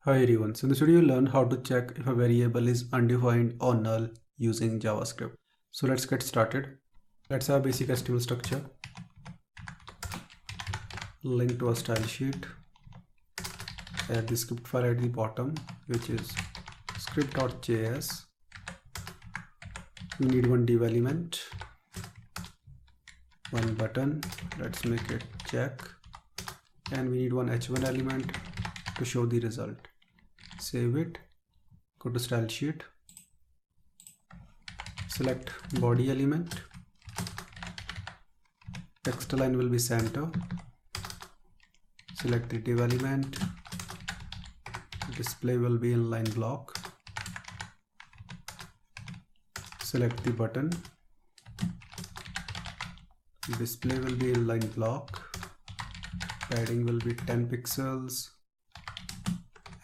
Hi everyone, so in this video you'll learn how to check if a variable is undefined or null using JavaScript. So let's get started. Let's have a basic HTML structure, link to a style sheet, add the script file at the bottom which is script.js. We need one div element, one button, let's make it check, and we need one h1 element to show the result. Save it, go to style sheet, select body element, text align will be center, select the div element, display will be inline block, select the button, display will be inline block, padding will be 10 pixels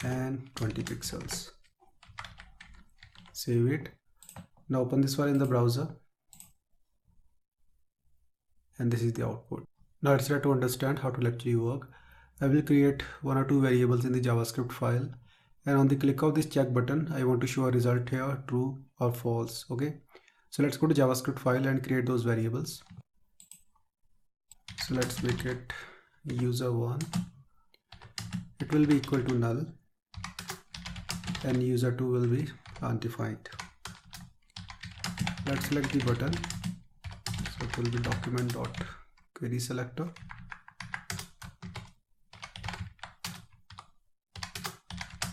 and 20 pixels. Save it. Now open this file in the browser and this is the output. Now let's try to understand how to actually work. I will create one or two variables in the JavaScript file, and on the click of this check button I want to show a result here, true or false. Okay, so let's go to JavaScript file and create those variables. So let's make it user1, it will be equal to null, and user2 will be undefined. Let's select the button, so it will be document.query selector.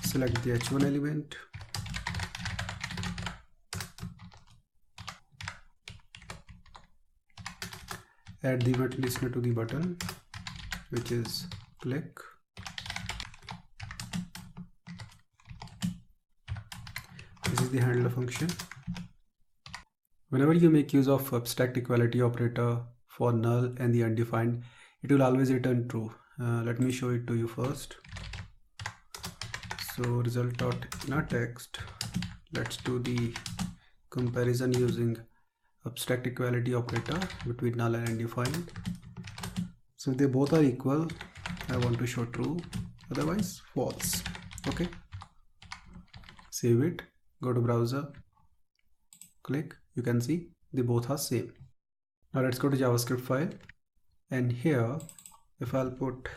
Select the h1 element, add the event listener to the button which is click. This is the handler function. Whenever you make use of abstract equality operator for null and the undefined, it will always return true. Let me show it to you first. So result.inner text, let's do the comparison using abstract equality operator between null and undefined. So if they both are equal, I want to show true, otherwise false. Okay, save it, go to browser, click, you can see they both are same. Now let's go to JavaScript file, and here if I'll put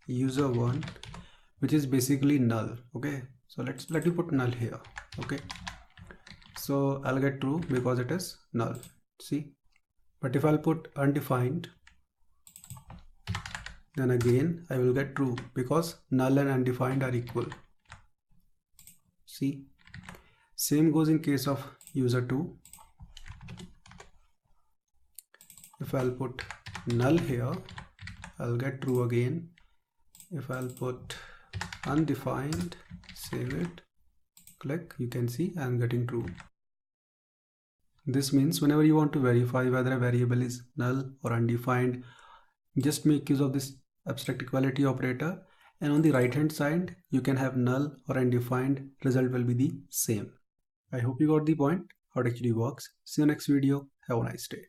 user1, which is basically null. Okay, so let me put null here. Okay, so I'll get true because it is null, see. But if I'll put undefined, then again I will get true because null and undefined are equal. See, same goes in case of user2. If I'll put null here, I'll get true again. If I'll put undefined, save it, click, you can see I'm getting true. This means whenever you want to verify whether a variable is null or undefined, just make use of this abstract equality operator, and on the right hand side you can have null or undefined, result will be the same. I hope you got the point how it actually works. See you next video. Have a nice day.